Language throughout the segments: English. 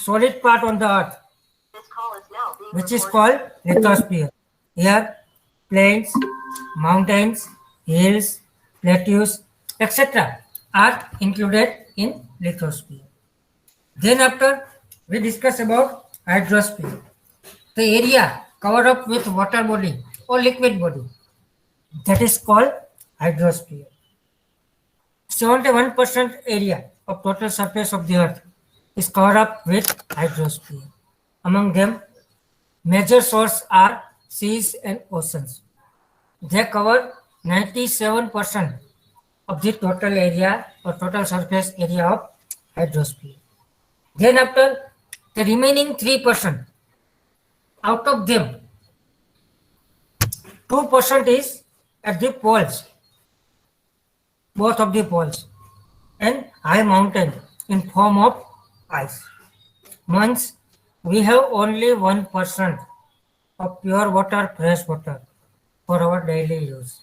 solid part on the earth, which is called lithosphere. Here, plains, mountains, hills, plateaus, etc. are included in lithosphere. Then after, we discuss about hydrosphere, the area covered up with water body or liquid body, that is called hydrosphere. 71% area of total surface of the earth is covered up with hydrosphere. Among them, major sources are seas and oceans. They cover 97% of the total area or total surface area of hydrosphere. Then after, the remaining 3%, out of them, 2% is at the poles, both of the poles, and high mountain in form of ice. Once we have only 1% of pure water, fresh water for our daily use.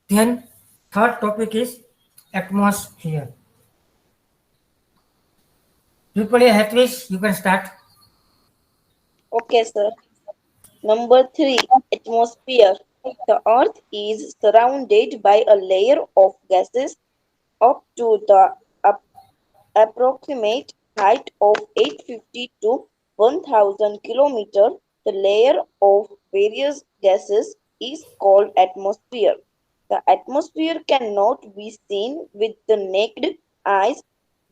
Then third topic is atmosphere. People, Hatwish, you can start. Okay, sir. Number 3, atmosphere. The Earth is surrounded by a layer of gases up to the approximate height of 850 to 1000 kilometer. The layer of various gases is called atmosphere. The atmosphere cannot be seen with the naked eyes.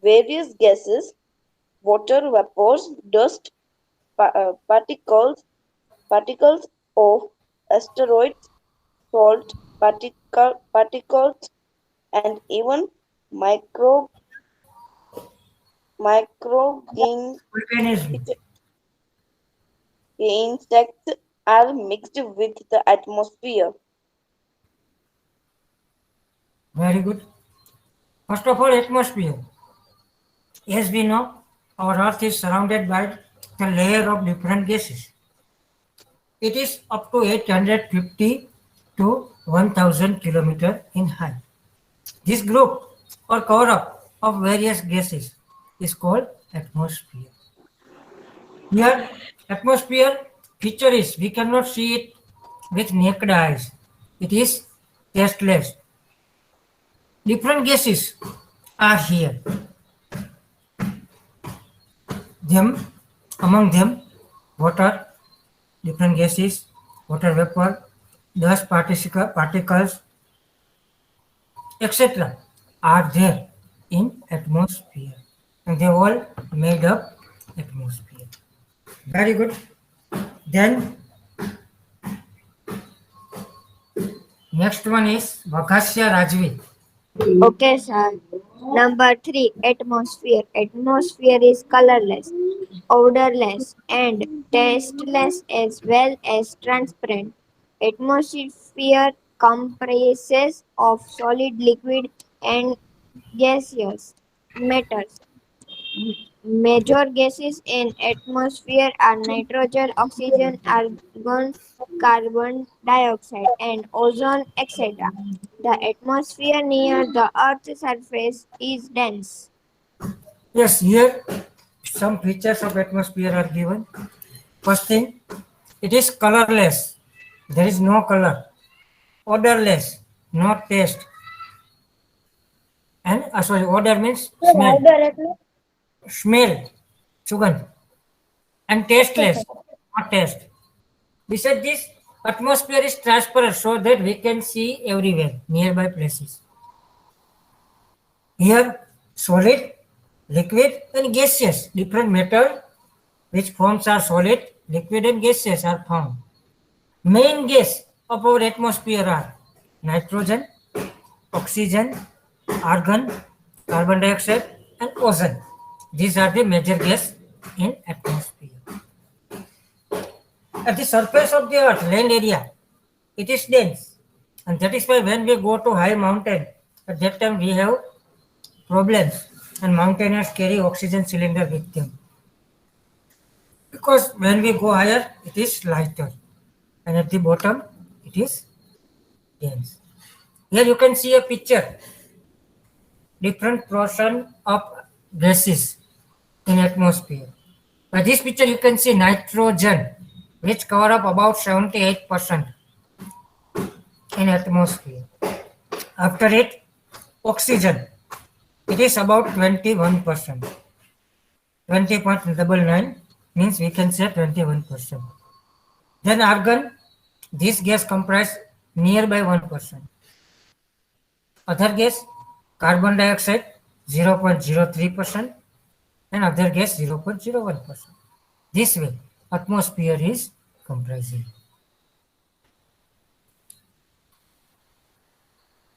Various gases, water vapors, dust, particles of asteroids, salt particles, and even micro microorganisms Volcanism. insects are mixed with the atmosphere. Very good. First of all, atmosphere. As we know, our Earth is surrounded by the layer of different gases. It is up to 850 to 1000 kilometer in height. This group or cover up of various gases is called atmosphere. Here, atmosphere feature is we cannot see it with naked eyes. It is tasteless. Different gases are here. Them, among them, water, different gases, water vapor, dust particles, etc. are there in atmosphere, and they all made up atmosphere. Very good. Then next one is Vakasya Rajvi. Okay, sir. Number 3, atmosphere. Atmosphere is colorless, odorless, and tasteless as well as transparent. Atmosphere comprises of solid, liquid, and gaseous matters. Major gases in atmosphere are nitrogen, oxygen, argon, carbon dioxide, and ozone, etc. The atmosphere near the Earth's surface is dense. Yes, here some features of atmosphere are given. First thing, it is colorless. There is no color. Odorless, no taste. And sorry, odor means smell. Smell, sugandh. And tasteless, not taste. Besides this, atmosphere is transparent so that we can see everywhere, nearby places. Here, solid, liquid, and gaseous, different matter which forms are solid, liquid, and gaseous are found. Main gas of our atmosphere are nitrogen, oxygen, argon, carbon dioxide, and ozone. These are the major gas in atmosphere. At the surface of the earth, land area, it is dense. And that is why when we go to high mountain, at that time we have problems and mountaineers carry oxygen cylinder with them. Because when we go higher, it is lighter. And at the bottom, it is dense. Here you can see a picture. Different portion of gases in atmosphere. By this picture, you can see nitrogen, which cover up about 78% in atmosphere. After it, oxygen, it is about 21%. 20.99 means we can say 21%. Then argon, this gas comprise nearby 1%. Other gas, carbon dioxide 0.03% and other gas 0.01%. This way, atmosphere is comprising.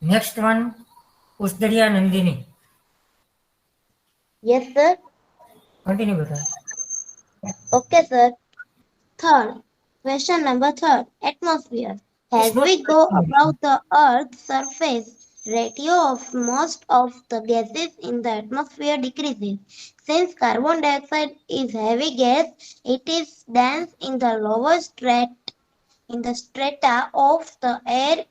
Next one, Usdariya Nandini. Yes, sir. Continue, beta. Okay, sir. Third, question number third, atmosphere. As It's not we go question. above the Earth's surface, ratio of most of the gases in the atmosphere decreases. Since carbon dioxide is heavy gas, it is dense in the lower strata of the air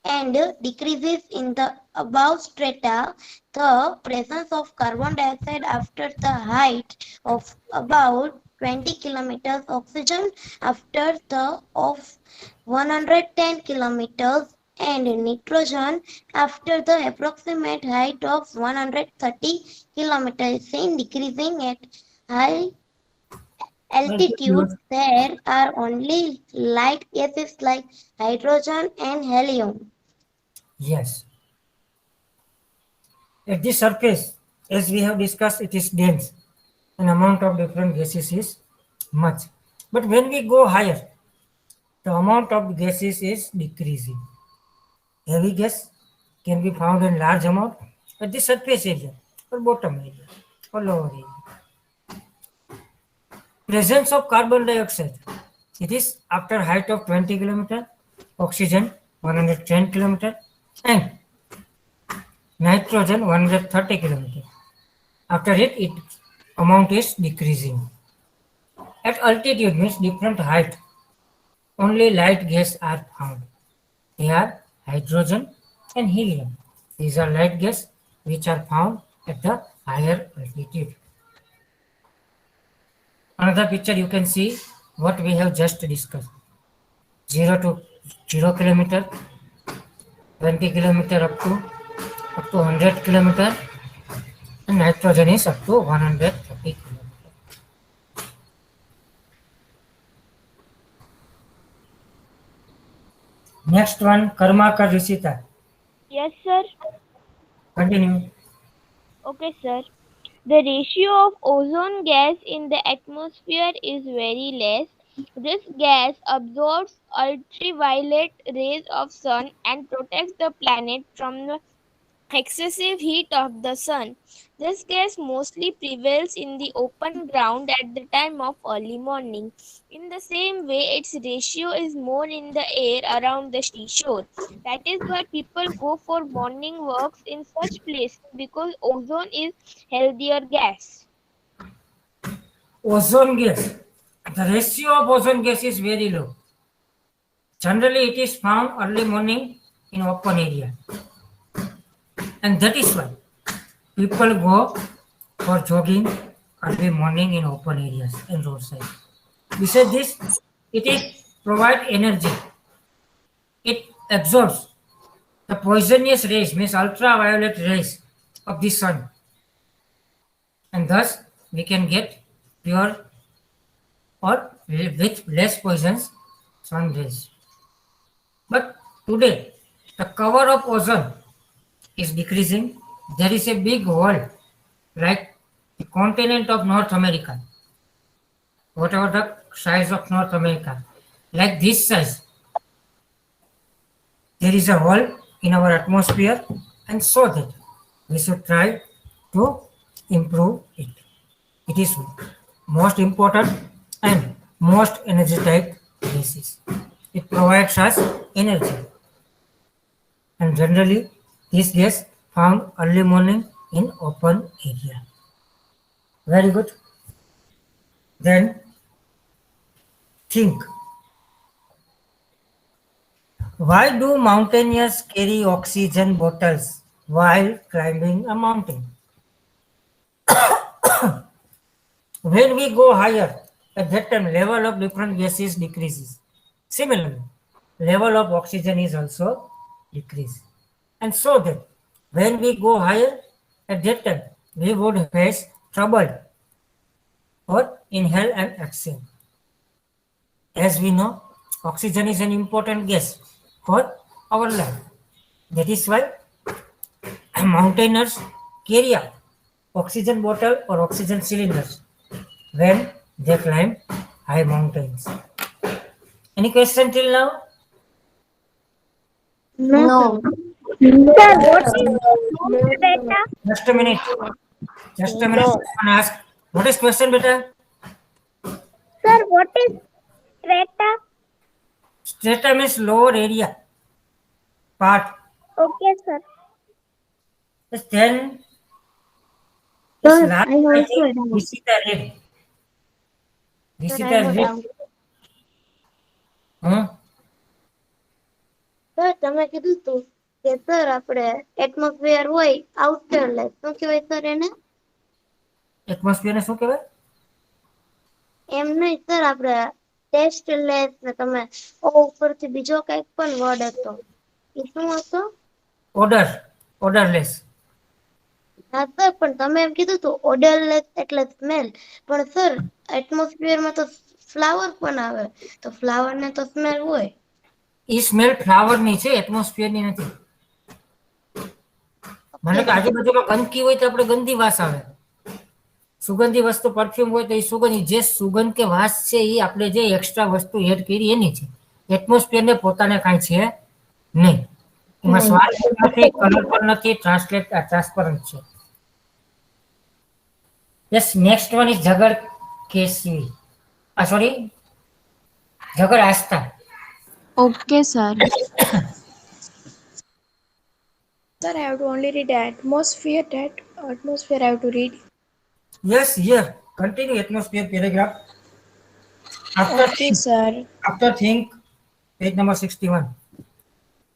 and decreases in the above strata. The presence of carbon dioxide after the height of about 20 kilometers, oxygen after the of 110 kilometers, and nitrogen after the approximate height of 130 kilometers, seen decreasing at high altitudes. There are only light gases like hydrogen and helium. Yes. At the surface, as we have discussed, it is dense. An amount of different gases is much. But when we go higher, the amount of gases is decreasing. Heavy gas can be found in large amount at the surface area or bottom area or lower area. Presence of carbon dioxide. It is after height of 20 km, oxygen 110 km, and nitrogen 130 km. After it, amount is decreasing. At altitude means different height, only light gas are found. They are hydrogen and helium. These are light gas which are found at the higher altitude. Another picture you can see what we have just discussed. 0 to 0 kilometer, 20 kilometer up to 100 kilometer, and nitrogen is up to 130 kilometer. Next one, Karmakar Rishita. Yes, sir. Continue. Okay, sir. The ratio of ozone gas in the atmosphere is very less. This gas absorbs ultraviolet rays of sun and protects the planet from the excessive heat of the sun. This gas mostly prevails in the open ground at the time of early morning. In the same way, its ratio is more in the air around the seashore. That is why people go for morning walks in such places because ozone is healthier gas. Ozone gas. The ratio of ozone gas is very low. Generally, it is found early morning in open area. And that is why people go for jogging early morning in open areas and roadside. Besides this, it is provide energy. It absorbs the poisonous rays, means ultraviolet rays of the sun, and thus we can get pure or with less poisons sun rays. But today, the cover of ozone is decreasing. There is a big hole like the continent of North America, whatever the size of North America, like this size. There is a hole in our atmosphere, and so that we should try to improve it. It is most important and most energy type gases. It provides us energy, and generally this gas found early morning in open area. Very good. Then think, why do mountaineers carry oxygen bottles while climbing a mountain? When we go higher, at that time level of different gases decreases. Similarly, level of oxygen is also decreased. And so that when we go higher, at that time we would face trouble or inhale and exhale. As we know, oxygen is an important gas for our life. That is why mountaineers carry a oxygen bottle or oxygen cylinders when they climb high mountains. Any question till now? No. Sir, what is strata? Just a minute. Just a minute. No. Someone ask. What is question, beta? Sir, what is strata? Strata means lower area part. Okay, sir. Yes, then this Sir, last I also I think doubt. this is the red. This Sir, is I the have red. doubt. Huh? Sir તમે કીધું તું કે sir આપણે atmosphere હોય outer less શું કહેવાય sir એને atmosphere ને શું કહેવાય? એમ નહીં સર આપણે ટેસ્ટ લેસ ને તમે ઓ ઉપરથી બીજો કંઈક પણ વર્ડ હતો એ શું હતો Odor. Odorless. હા સર પણ તમે એમ કીધું તું ઓડરલેસ એટલે સ્મેલ પણ સર એટમોસ્ફિયરમાં તો ફ્લાવર પણ આવે તો ફ્લાવર ને તો સ્મેલ હોય એ સ્મેલ ફ્લાવર ની છે, એટમોસ્ફિયર ની નથી. મને કે આજુબાજુમાં ગંદકી હોય તો આપણે ગંદી વાસ આવે. સુગંધી વસ્તુ પરફ્યુમ હોય તો એ સુગંધ, જે સુગંધ કે વાસ છે એ આપણે જે એક્સ્ટ્રા વસ્તુ એડ કરી એની છે. એટમોસ્ફિયર ને પોતાને કાંઈ છે નહીં. એમાં સ્વાદ પણ નથી, કલર પણ નથી, ટ્રાન્સપરન્ટ છે. Yes, next one is Jagar Kesvi. Sorry, Jagar Aastha. Okay, sir. Sir, I have to only read atmosphere. That atmosphere I have to read. Yes, here. Continue atmosphere paragraph. Okay, sir. After think, page number 61.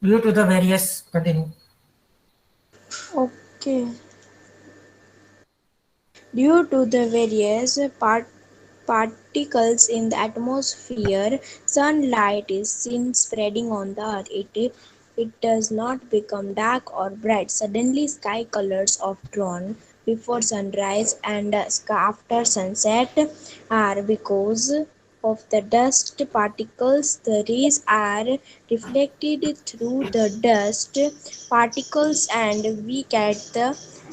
Due to the various, continue. Okay. Due to the various particles in the atmosphere, sunlight is seen spreading on the earth. It does not become dark or bright. Suddenly, sky colors of dawn before sunrise and after sunset are because of the dust particles. The rays are reflected through the dust particles and we get the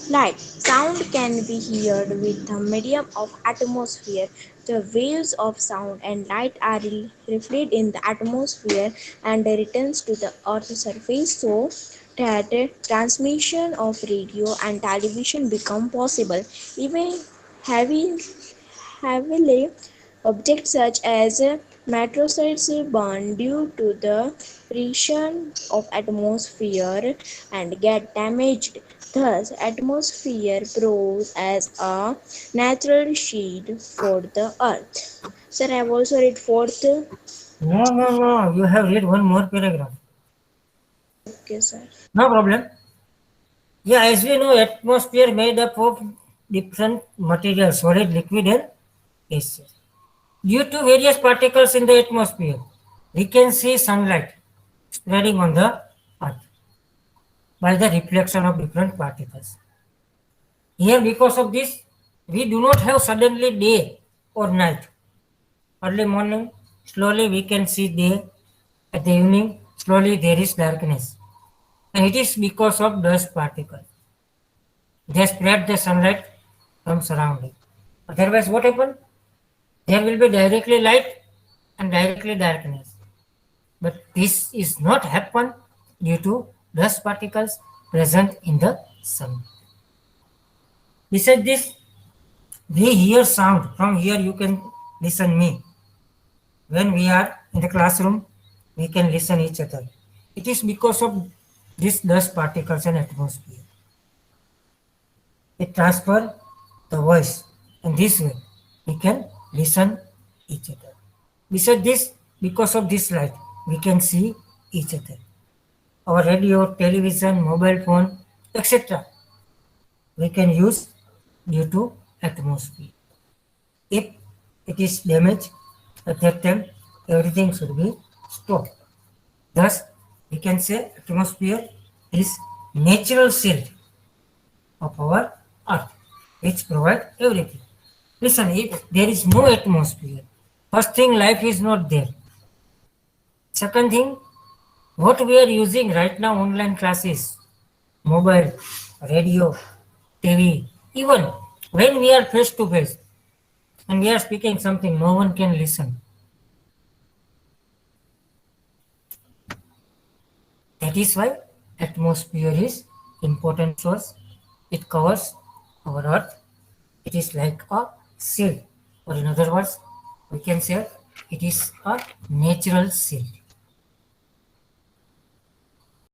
light. Sound can be heard with the medium of atmosphere. The waves of sound and light are reflected in the atmosphere and returns to the earth's surface, so that transmission of radio and television become possible. Even heavily objects such as meteorites burn due to the friction of atmosphere and get damaged. Thus, atmosphere proves as a natural shield for the earth. Sir, I have also read fourth. No. You have read one more paragraph. Okay, sir. No problem. Yeah, as we know, atmosphere made up of different materials, solid, liquid, and gases. Due to various particles in the atmosphere, we can see sunlight spreading on the earth by the reflection of different particles. Here, because of this, we do not have suddenly day or night. Early morning, slowly we can see day. At the evening, slowly there is darkness. And it is because of dust particles. They spread the sunlight from surrounding. Otherwise, what happens? There will be directly light and directly darkness. But this is not happen due to dust particles present in the sun. Besides this, we hear sound. From here you can listen me. When we are in the classroom, we can listen each other. It is because of these dust particles and atmosphere. It transfer the voice, and this way we can listen each other. Besides this, because of this light, we can see each other. Our radio, television, mobile phone, etc. we can use due to atmosphere. If it is damaged, at that time everything should be stopped. Thus, we can say atmosphere is natural shield of our earth, which provide everything. Listen, if there is no atmosphere, first thing, life is not there. Second thing, what we are using right now, online classes, mobile, radio, TV, even when we are face to face and we are speaking something, no one can listen. That is why atmosphere is important source. It covers our earth. It is like a shield, or in other words, we can say it is a natural shield.